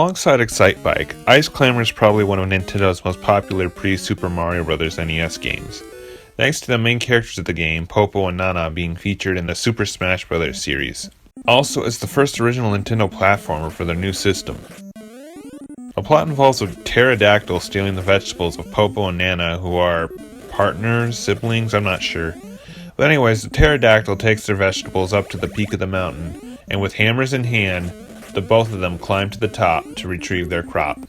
Alongside Excitebike, Ice Climber is probably one of Nintendo's most popular pre-Super Mario Bros. NES games, thanks to the main characters of the game, Popo and Nana, being featured in the Super Smash Bros. Series. Also, it's the first original Nintendo platformer for their new system. The plot involves a pterodactyl stealing the vegetables of Popo and Nana, who are partners, siblings, I'm not sure. But anyways, the pterodactyl takes their vegetables up to the peak of the mountain, and with hammers in hand, the both of them climb to the top to retrieve their crop.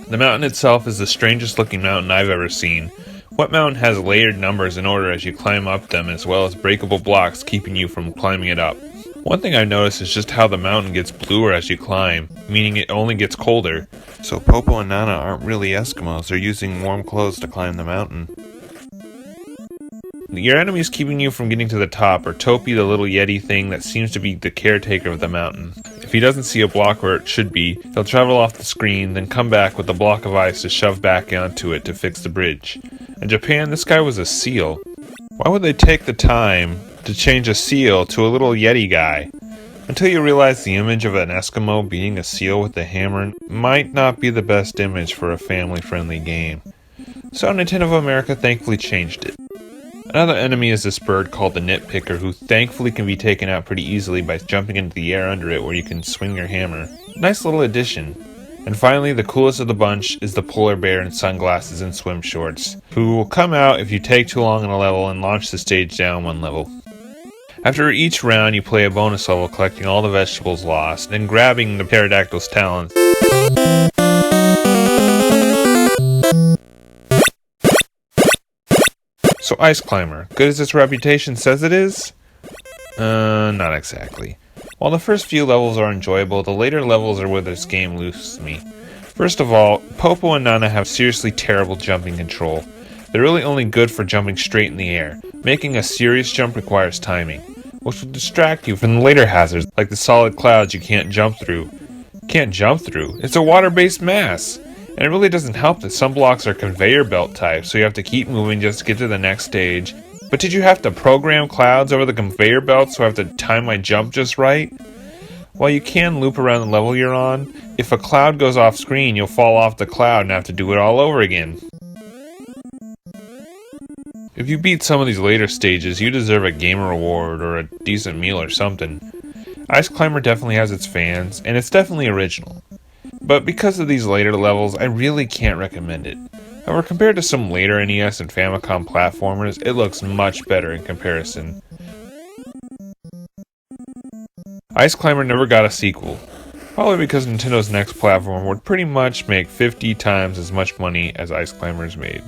The mountain itself is the strangest looking mountain I've ever seen. What mountain has layered numbers in order as you climb up them, as well as breakable blocks keeping you from climbing it up? One thing I've noticed is just how the mountain gets bluer as you climb, meaning it only gets colder. So Popo and Nana aren't really Eskimos, they're using warm clothes to climb the mountain. Your enemies keeping you from getting to the top are Topi, the little yeti thing that seems to be the caretaker of the mountain. If he doesn't see a block where it should be, he'll travel off the screen, then come back with a block of ice to shove back onto it to fix the bridge. In Japan, this guy was a seal. Why would they take the time to change a seal to a little yeti guy? Until you realize the image of an Eskimo beating a seal with a hammer might not be the best image for a family-friendly game. So Nintendo of America thankfully changed it. Another enemy is this bird called the Nitpicker, who thankfully can be taken out pretty easily by jumping into the air under it where you can swing your hammer. Nice little addition. And finally, the coolest of the bunch is the polar bear in sunglasses and swim shorts, who will come out if you take too long in a level and launch the stage down one level. After each round, you play a bonus level collecting all the vegetables lost, and grabbing the pterodactyl's talons. So Ice Climber, good as its reputation says it is? Not exactly. While the first few levels are enjoyable, the later levels are where this game loses me. First of all, Popo and Nana have seriously terrible jumping control. They're really only good for jumping straight in the air. Making a serious jump requires timing, which will distract you from the later hazards, like the solid clouds you can't jump through. Can't jump through? It's a water-based mass! And it really doesn't help that some blocks are conveyor belt type, so you have to keep moving just to get to the next stage. But did you have to program clouds over the conveyor belt so I have to time my jump just right? While you can loop around the level you're on, if a cloud goes off screen, you'll fall off the cloud and have to do it all over again. If you beat some of these later stages, you deserve a gamer award or a decent meal or something. Ice Climber definitely has its fans, and it's definitely original. But because of these later levels, I really can't recommend it. However, compared to some later NES and Famicom platformers, it looks much better in comparison. Ice Climber never got a sequel, probably because Nintendo's next platform would pretty much make 50 times as much money as Ice Climber's made.